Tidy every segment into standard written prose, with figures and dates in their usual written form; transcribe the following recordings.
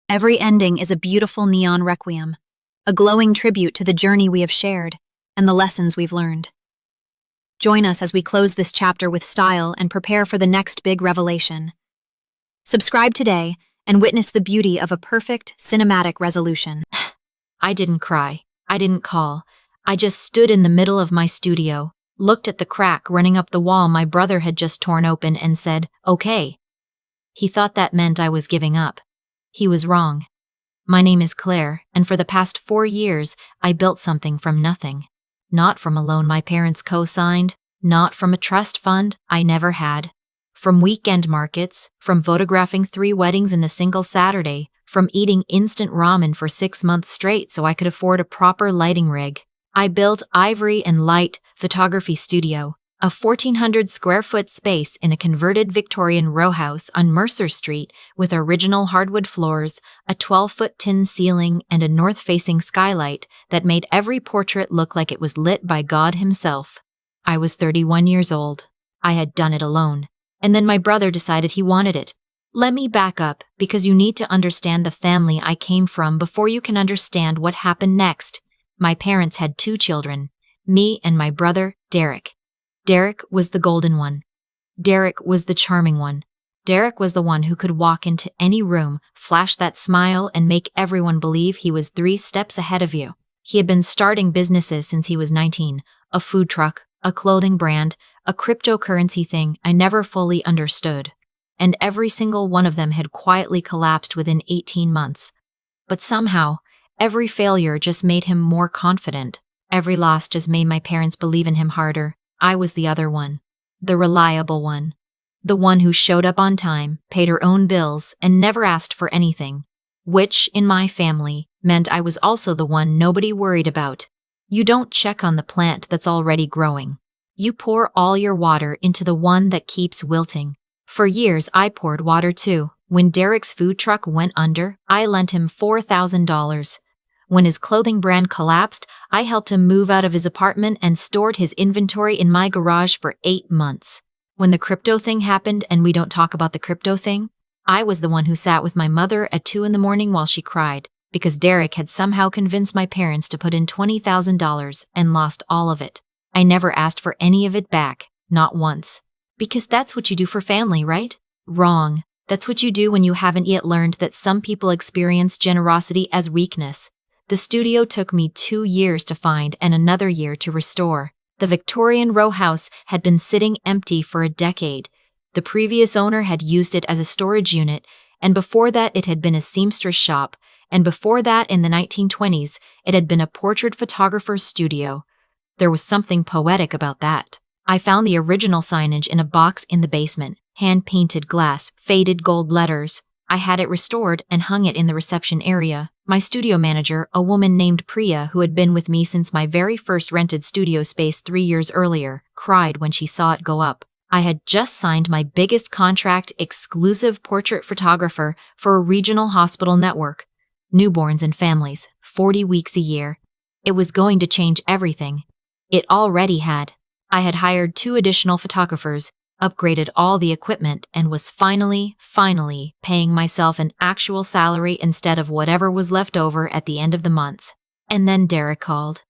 Every ending is a beautiful neon requiem, a glowing tribute to the journey we have shared and the lessons we've learned. Join us as we close this chapter with style and prepare for the next big revelation. Subscribe today and witness the beauty of a perfect cinematic resolution. I didn't cry. I didn't call. I just stood in the middle of my studio, looked at the crack running up the wall my brother had just torn open and said, "Okay." He thought that meant I was giving up. He was wrong. My name is Claire, and for the past 4 years, I built something from nothing. Not from a loan my parents co-signed, not from a trust fund I never had. From weekend markets, from photographing 3 weddings in a single Saturday, from eating instant ramen for 6 months straight so I could afford a proper lighting rig. I built Ivory Light Photography Studio, a 1,400 square foot space in a converted Victorian row house on Mercer Street with original hardwood floors, a 12-foot tin ceiling, and a north-facing skylight that made every portrait look like it was lit by God himself. I was 31 years old. I had done it alone. And then my brother decided he wanted it. Let me back up, because you need to understand the family I came from before you can understand what happened next. My parents had 2 children, me and my brother, Derek. Derek was the golden one. Derek was the charming one. Derek was the one who could walk into any room, flash that smile, and make everyone believe he was 3 steps ahead of you. He had been starting businesses since he was 19, a food truck, a clothing brand, a cryptocurrency thing I never fully understood. And every single one of them had quietly collapsed within 18 months. But somehow, every failure just made him more confident. Every loss just made my parents believe in him harder. I was the other one. The reliable one. The one who showed up on time, paid her own bills, and never asked for anything. Which, in my family, meant I was also the one nobody worried about. You don't check on the plant that's already growing. You pour all your water into the one that keeps wilting. For years, I poured water too. When Derek's food truck went under, I lent him $4,000. When his clothing brand collapsed, I helped him move out of his apartment and stored his inventory in my garage for 8 months. When the crypto thing happened, and we don't talk about the crypto thing, I was the one who sat with my mother at 2 in the morning while she cried, because Derek had somehow convinced my parents to put in $20,000 and lost all of it. I never asked for any of it back, not once. Because that's what you do for family, right? Wrong. That's what you do when you haven't yet learned that some people experience generosity as weakness. The studio took me 2 years to find and another year to restore. The Victorian row house had been sitting empty for a decade. The previous owner had used it as a storage unit, and before that it had been a seamstress shop, and before that in the 1920s it had been a portrait photographer's studio. There was something poetic about that. I found the original signage in a box in the basement, hand-painted glass, faded gold letters. I had it restored and hung it in the reception area. My studio manager, a woman named Priya who had been with me since my very first rented studio space 3 years earlier, cried when she saw it go up. I had just signed my biggest contract, exclusive portrait photographer for a regional hospital network. Newborns and families, 40 weeks a year. It was going to change everything. It already had. I had hired 2 additional photographers, upgraded all the equipment, and was finally paying myself an actual salary instead of whatever was left over at the end of the month. And then Derek called.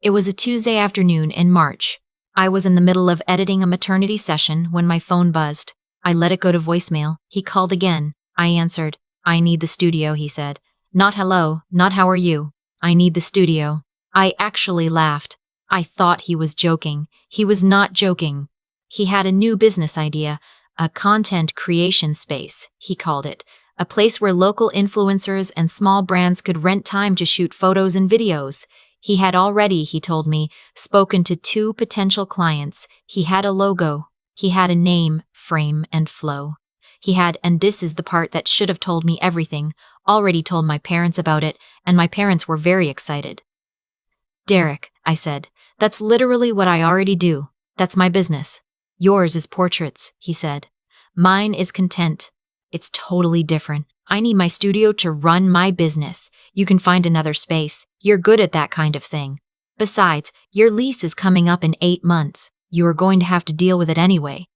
It was a Tuesday afternoon in March. I was in the middle of editing a maternity session when my phone buzzed. I let it go to voicemail. He called again. I answered. "I need the studio," he said. Not hello, not how are you. I need the studio. I actually laughed. I thought he was joking. He was not joking. He had a new business idea, a content creation space, he called it, a place where local influencers and small brands could rent time to shoot photos and videos. He had already, he told me, spoken to 2 potential clients. He had a logo. He had a name, frame, and flow. He had, and this is the part that should have told me everything, already told my parents about it, and my parents were very excited. "Derek," I said, "that's literally what I already do. That's my business. Yours is portraits," he said. "Mine is content. It's totally different. I need my studio to run my business. You can find another space. You're good at that kind of thing. Besides, your lease is coming up in 8 months. You are going to have to deal with it anyway."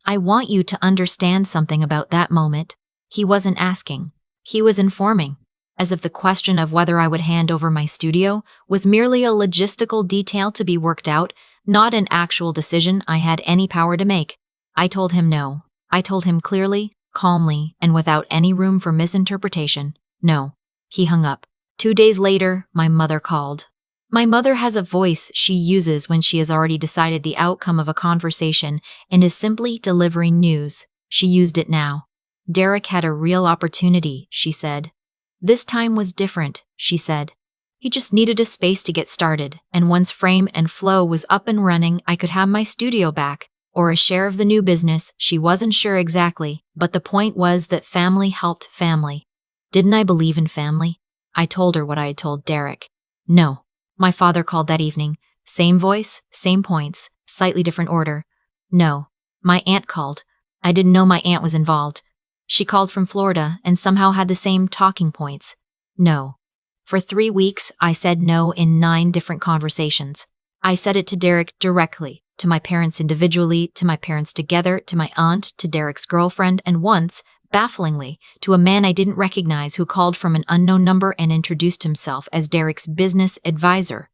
I want you to understand something about that moment. He wasn't asking. He was informing, as if the question of whether I would hand over my studio was merely a logistical detail to be worked out, not an actual decision I had any power to make. I told him no. I told him clearly, calmly, and without any room for misinterpretation. No. He hung up. 2 days later, my mother called. My mother has a voice she uses when she has already decided the outcome of a conversation and is simply delivering news. She used it now. Derek had a real opportunity, she said. This time was different, she said. He just needed a space to get started, and once Frame and Flow was up and running, I could have my studio back, or a share of the new business. She wasn't sure exactly, but the point was that family helped family. Didn't I believe in family? I told her what I had told Derek. No. My father called that evening. Same voice, same points, slightly different order. No. My aunt called. I didn't know my aunt was involved. She called from Florida and somehow had the same talking points. No. For 3 weeks, I said no in 9 different conversations. I said it to Derek directly, to my parents individually, to my parents together, to my aunt, to Derek's girlfriend, and once, bafflingly, to a man I didn't recognize who called from an unknown number and introduced himself as Derek's business advisor.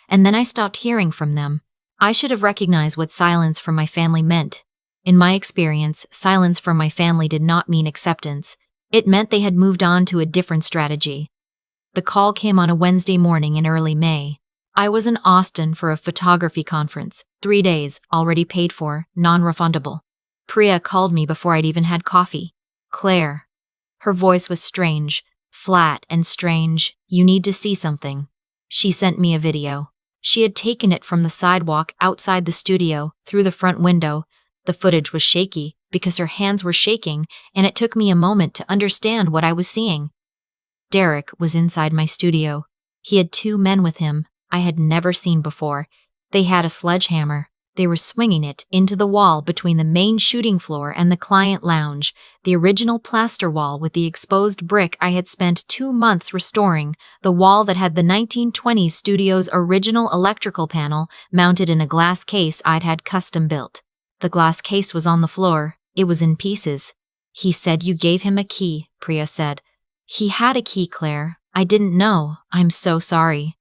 And then I stopped hearing from them. I should have recognized what silence from my family meant. In my experience, silence from my family did not mean acceptance. It meant they had moved on to a different strategy. The call came on a Wednesday morning in early May. I was in Austin for a photography conference, 3 days, already paid for, non-refundable. Priya called me before I'd even had coffee. Claire. Her voice was strange, flat and strange. You need to see something. She sent me a video. She had taken it from the sidewalk outside the studio, through the front window. The footage was shaky because her hands were shaking, and it took me a moment to understand what I was seeing. Derek was inside my studio. He had 2 men with him I had never seen before. They had a sledgehammer. They were swinging it into the wall between the main shooting floor and the client lounge, the original plaster wall with the exposed brick I had spent 2 months restoring, the wall that had the 1920s studio's original electrical panel mounted in a glass case I'd had custom built. The glass case was on the floor. It was in pieces. He said you gave him a key, Priya said. He had a key, Claire. I didn't know. I'm so sorry.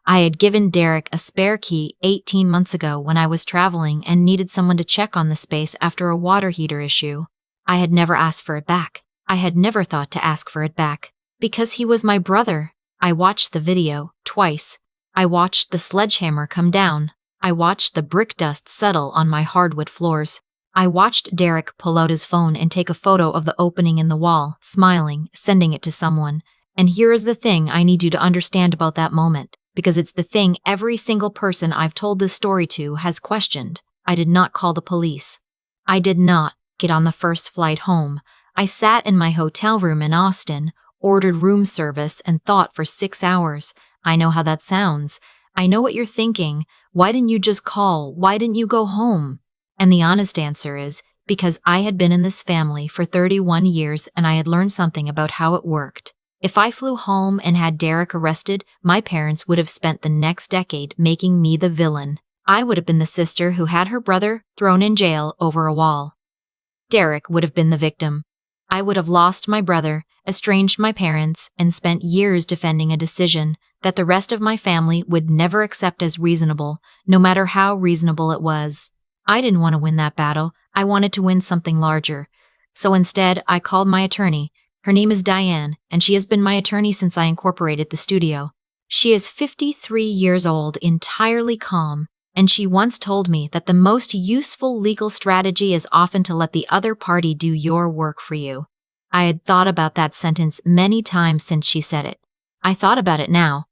I had given Derek a spare key 18 months ago when I was traveling and needed someone to check on the space after a water heater issue. I had never asked for it back. I had never thought to ask for it back. Because he was my brother. I watched the video, twice. I watched the sledgehammer come down. I watched the brick dust settle on my hardwood floors. I watched Derek pull out his phone and take a photo of the opening in the wall, smiling, sending it to someone. And here is the thing I need you to understand about that moment, because it's the thing every single person I've told this story to has questioned. I did not call the police. I did not get on the first flight home. I sat in my hotel room in Austin, ordered room service, and thought for 6 hours. I know how that sounds. I know what you're thinking. Why didn't you just call? Why didn't you go home? And the honest answer is, because I had been in this family for 31 years and I had learned something about how it worked. If I flew home and had Derek arrested, my parents would have spent the next decade making me the villain. I would have been the sister who had her brother thrown in jail over a wall. Derek would have been the victim. I would have lost my brother, estranged my parents, and spent years defending a decision that the rest of my family would never accept as reasonable, no matter how reasonable it was. I didn't want to win that battle. I wanted to win something larger. So instead, I called my attorney. Her name is Diane, and she has been my attorney since I incorporated the studio. She is 53 years old, entirely calm, and she once told me that the most useful legal strategy is often to let the other party do your work for you. I had thought about that sentence many times since she said it. I thought about it now.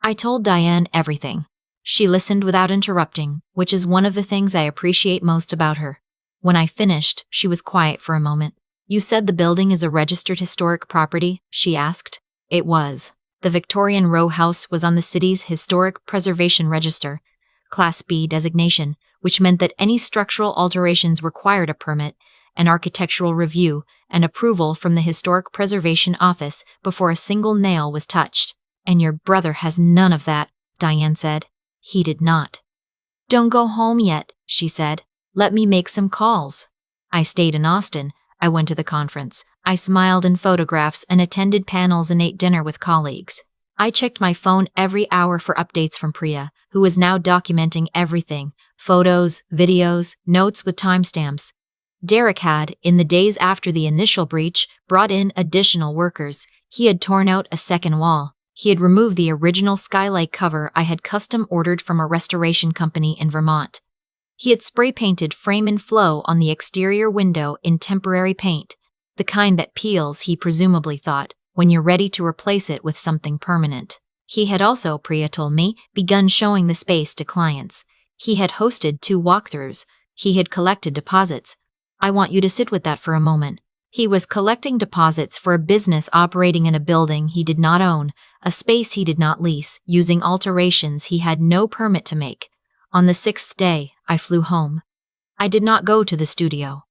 I told Diane everything. She listened without interrupting, which is one of the things I appreciate most about her. When I finished, she was quiet for a moment. You said the building is a registered historic property, she asked. It was. The Victorian row house was on the city's Historic Preservation Register, Class B designation, which meant that any structural alterations required a permit, an architectural review, and approval from the Historic Preservation Office before a single nail was touched. And your brother has none of that, Diane said. He did not. Don't go home yet, she said. Let me make some calls. I stayed in Austin. I went to the conference. I smiled in photographs and attended panels and ate dinner with colleagues. I checked my phone every hour for updates from Priya, who was now documenting everything: photos, videos, notes with timestamps. Derek had, in the days after the initial breach, brought in additional workers. He had torn out a second wall. He had removed the original skylight cover I had custom ordered from a restoration company in Vermont. He had spray painted frame and flow on the exterior window in temporary paint, the kind that peels, he presumably thought, when you're ready to replace it with something permanent. He had also, Priya told me, begun showing the space to clients. He had hosted 2 walkthroughs. He had collected deposits. I want you to sit with that for a moment. He was collecting deposits for a business operating in a building he did not own, a space he did not lease, using alterations he had no permit to make. On the 6th day, I flew home. I did not go to the studio.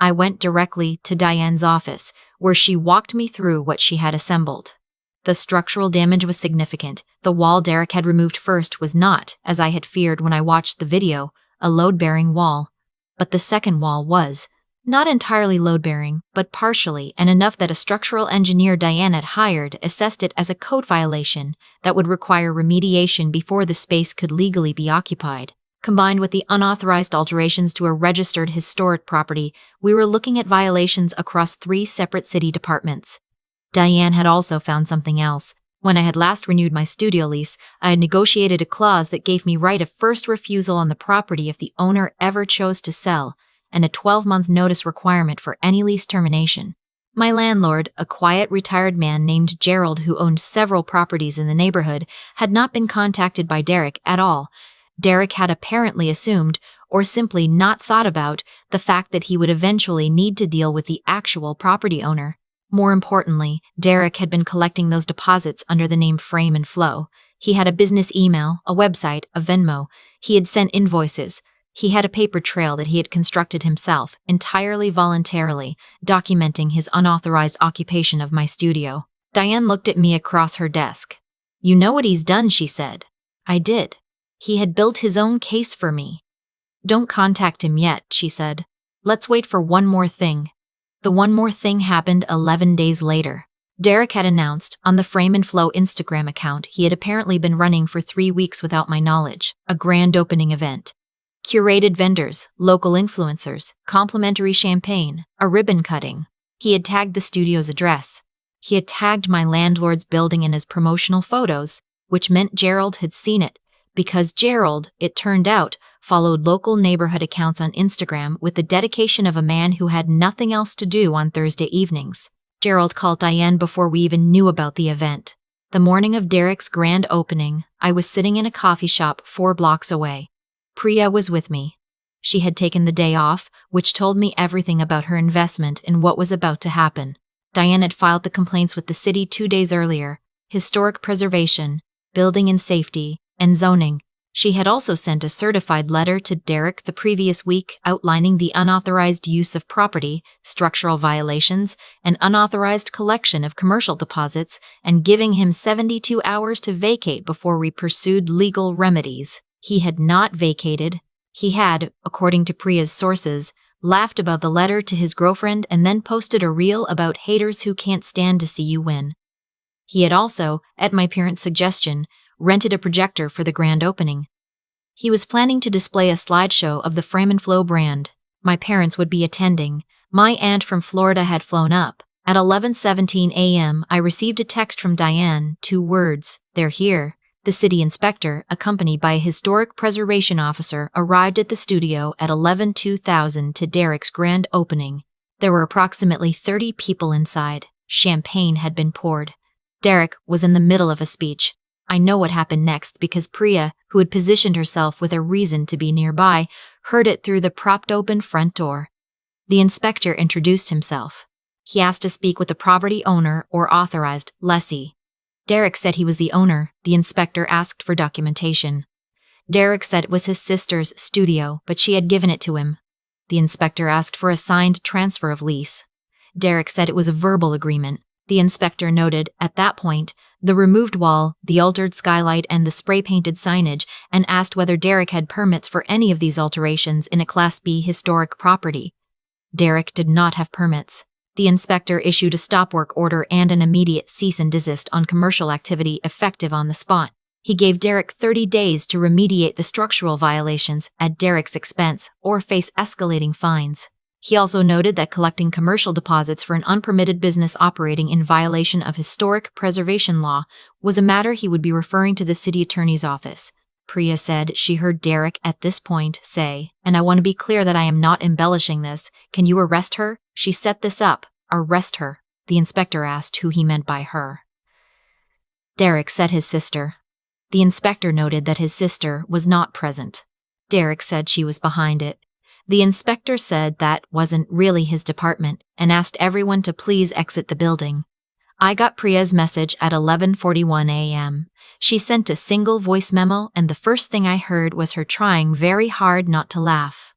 I went directly to Diane's office, where she walked me through what she had assembled. The structural damage was significant. The wall Derek had removed first was not, as I had feared when I watched the video, a load-bearing wall. But the second wall was, not entirely load-bearing, but partially, and enough that a structural engineer Diane had hired assessed it as a code violation that would require remediation before the space could legally be occupied. Combined with the unauthorized alterations to a registered historic property, we were looking at violations across 3 separate city departments. Diane had also found something else. When I had last renewed my studio lease, I had negotiated a clause that gave me right of first refusal on the property if the owner ever chose to sell, and a 12-month notice requirement for any lease termination. My landlord, a quiet retired man named Gerald who owned several properties in the neighborhood, had not been contacted by Derek at all. Derek had apparently assumed, or simply not thought about, the fact that he would eventually need to deal with the actual property owner. More importantly, Derek had been collecting those deposits under the name Frame and Flow. He had a business email, a website, a Venmo. He had sent invoices. He had a paper trail that he had constructed himself, entirely voluntarily, documenting his unauthorized occupation of my studio. Diane looked at me across her desk. "You know what he's done," she said. I did. He had built his own case for me. "Don't contact him yet," she said. "Let's wait for one more thing." The one more thing happened 11 days later. Derek had announced, on the Frame and Flow Instagram account he had apparently been running for 3 weeks without my knowledge, a grand opening event. Curated vendors, local influencers, complimentary champagne, a ribbon cutting. He had tagged the studio's address. He had tagged my landlord's building in his promotional photos, which meant Gerald had seen it, because Gerald, it turned out, followed local neighborhood accounts on Instagram with the dedication of a man who had nothing else to do on Thursday evenings. Gerald called Diane before we even knew about the event. The morning of Derek's grand opening, I was sitting in a coffee shop 4 blocks away. Priya was with me. She had taken the day off, which told me everything about her investment in what was about to happen. Diane had filed the complaints with the city 2 days earlier: historic preservation, building and safety, and zoning. She had also sent a certified letter to Derek the previous week outlining the unauthorized use of property, structural violations, and unauthorized collection of commercial deposits, and giving him 72 hours to vacate before we pursued legal remedies. He had not vacated. He had, according to Priya's sources, laughed about the letter to his girlfriend and then posted a reel about haters who can't stand to see you win. He had also, at my parents' suggestion, rented a projector for the grand opening. He was planning to display a slideshow of the Frame and Flow brand. My parents would be attending. My aunt from Florida had flown up. At 11:17 a.m., I received a text from Diane, 2 words: "They're here." The city inspector, accompanied by a historic preservation officer, arrived at the studio at 11:02 to Derek's grand opening. There were approximately 30 people inside. Champagne had been poured. Derek was in the middle of a speech. I know what happened next because Priya, who had positioned herself with a reason to be nearby, heard it through the propped open front door. The inspector introduced himself. He asked to speak with the property owner or authorized lessee. Derek said he was the owner. The inspector asked for documentation. Derek said it was his sister's studio, but she had given it to him. The inspector asked for a signed transfer of lease. Derek said it was a verbal agreement. The inspector noted, at that point, the removed wall, the altered skylight, and the spray-painted signage, and asked whether Derek had permits for any of these alterations in a Class B historic property. Derek did not have permits. The inspector issued a stop work order and an immediate cease and desist on commercial activity effective on the spot. He gave Derek 30 days to remediate the structural violations at Derek's expense or face escalating fines. He also noted that collecting commercial deposits for an unpermitted business operating in violation of historic preservation law was a matter he would be referring to the city attorney's office. Priya said she heard Derek at this point say, "And I want to be clear that I am not embellishing this. Can you arrest her? She set this up. Arrest her." The inspector asked who he meant by her. Derek said his sister. The inspector noted that his sister was not present. Derek said she was behind it. The inspector said that wasn't really his department and asked everyone to please exit the building. I got Priya's message at 11:41 a.m. She sent a single voice memo, and the first thing I heard was her trying very hard not to laugh.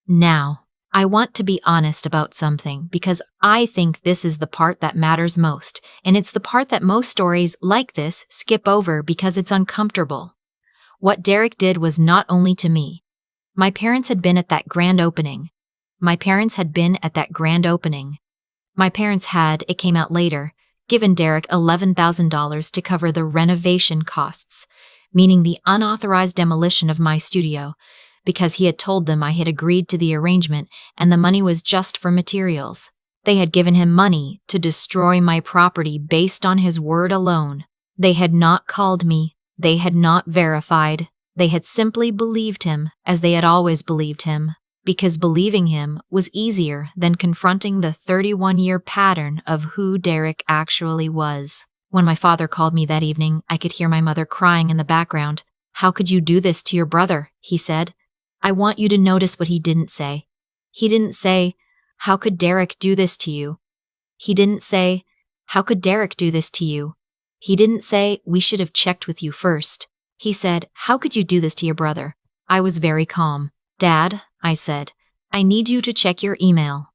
Now, I want to be honest about something because I think this is the part that matters most, and it's the part that most stories like this skip over because it's uncomfortable. What Derek did was not only to me. My parents had been at that grand opening. My parents had, it came out later, given Derek $11,000 to cover the renovation costs, meaning the unauthorized demolition of my studio, because he had told them I had agreed to the arrangement and the money was just for materials. They had given him money to destroy my property based on his word alone. They had not called me. They had not verified. They had simply believed him as they had always believed him, because believing him was easier than confronting the 31-year pattern of who Derek actually was. When my father called me that evening, I could hear my mother crying in the background. "How could you do this to your brother?" he said. I want you to notice what he didn't say. He didn't say, "How could Derek do this to you?" He didn't say, "How could Derek do this to you?" He didn't say, "We should have checked with you first." He said, "How could you do this to your brother?" I was very calm. "Dad," I said, "I need you to check your email."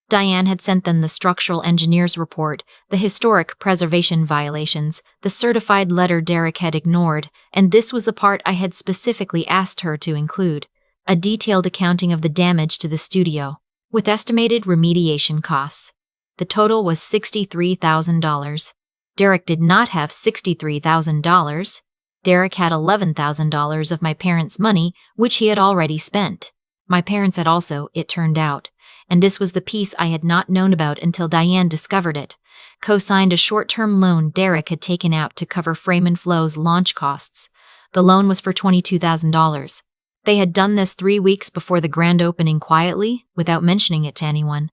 Diane had sent them the structural engineer's report, the historic preservation violations, the certified letter Derek had ignored, and this was the part I had specifically asked her to include: a detailed accounting of the damage to the studio, with estimated remediation costs. The total was $63,000. Derek did not have $63,000. Derek had $11,000 of my parents' money, which he had already spent. My parents had also, it turned out, and this was the piece I had not known about until Diane discovered it, co-signed a short-term loan Derek had taken out to cover Frame and Flow's launch costs. The loan was for $22,000. They had done this 3 weeks before the grand opening quietly, without mentioning it to anyone.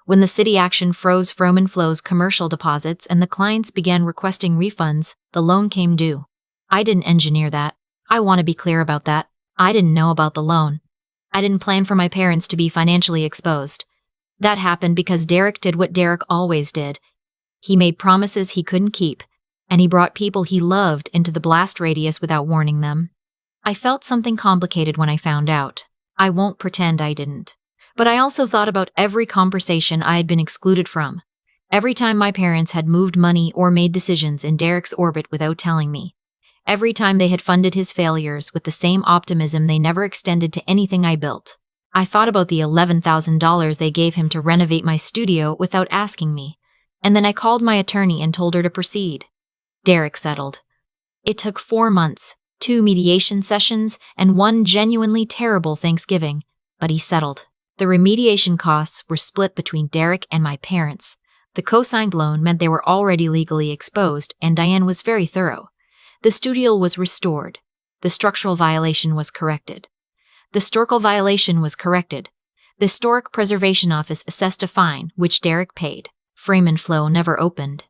When the city action froze Frame and Flow's commercial deposits and the clients began requesting refunds, the loan came due. I didn't engineer that. I want to be clear about that. I didn't know about the loan. I didn't plan for my parents to be financially exposed. That happened because Derek did what Derek always did. He made promises he couldn't keep, and he brought people he loved into the blast radius without warning them. I felt something complicated when I found out. I won't pretend I didn't. But I also thought about every conversation I had been excluded from. Every time my parents had moved money or made decisions in Derek's orbit without telling me. Every time they had funded his failures with the same optimism they never extended to anything I built. I thought about the $11,000 they gave him to renovate my studio without asking me, and then I called my attorney and told her to proceed. Derek settled. It took 4 months, 2 mediation sessions, and 1 genuinely terrible Thanksgiving, but he settled. The remediation costs were split between Derek and my parents. The co-signed loan meant they were already legally exposed, and Diane was very thorough. The studio was restored. The structural violation was corrected. The historical violation was corrected. The Historic Preservation Office assessed a fine, which Derek paid. Frame and Flow never opened.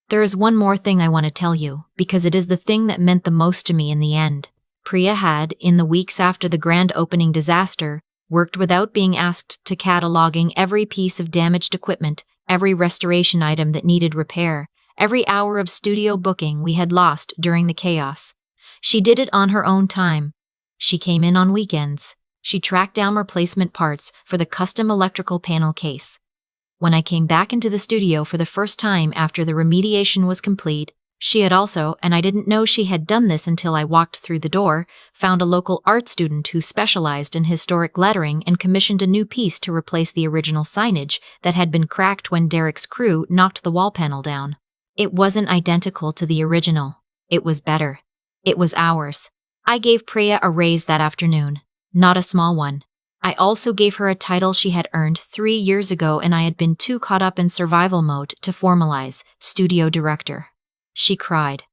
There is one more thing I want to tell you, because it is the thing that meant the most to me in the end. Priya had, in the weeks after the grand opening disaster, worked without being asked to cataloging every piece of damaged equipment, every restoration item that needed repair, every hour of studio booking we had lost during the chaos. She did it on her own time. She came in on weekends. She tracked down replacement parts for the custom electrical panel case. When I came back into the studio for the first time after the remediation was complete, She had also, and I didn't know she had done this until I walked through the door, found a local art student who specialized in historic lettering and commissioned a new piece to replace the original signage that had been cracked when Derek's crew knocked the wall panel down. It wasn't identical to the original. It was better. It was ours. I gave Priya a raise that afternoon, not a small one. I also gave her a title she had earned 3 years ago, and I had been too caught up in survival mode to formalize: studio director. She cried.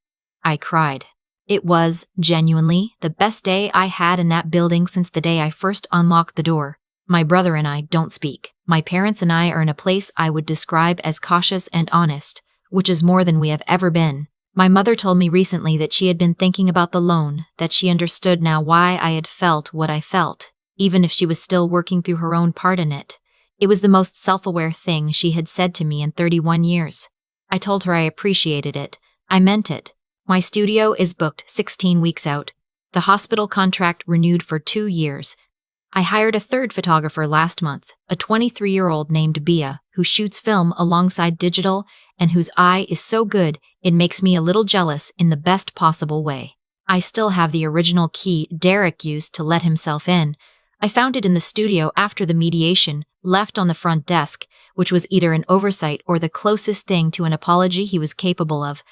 I cried. It was, genuinely, the best day I had in that building since the day I first unlocked the door. My brother and I don't speak. My parents and I are in a place I would describe as cautious and honest, which is more than we have ever been. My mother told me recently that she had been thinking about the loan, that she understood now why I had felt what I felt, even if she was still working through her own part in it. It was the most self-aware thing she had said to me in 31 years. I told her I appreciated it. I meant it. My studio is booked 16 weeks out. The hospital contract renewed for 2 years. I hired a third photographer last month, a 23-year-old named Bia, who shoots film alongside digital and whose eye is so good it makes me a little jealous in the best possible way. I still have the original key Derek used to let himself in. I found it in the studio after the mediation, left on the front desk, which was either an oversight or the closest thing to an apology he was capable of.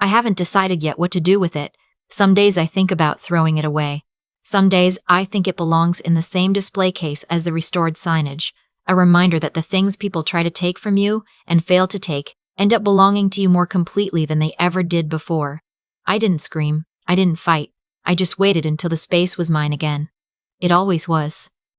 I haven't decided yet what to do with it. Some days I think about throwing it away. Some days I think it belongs in the same display case as the restored signage, a reminder that the things people try to take from you and fail to take end up belonging to you more completely than they ever did before. I didn't scream. I didn't fight. I just waited until the space was mine again. It always was.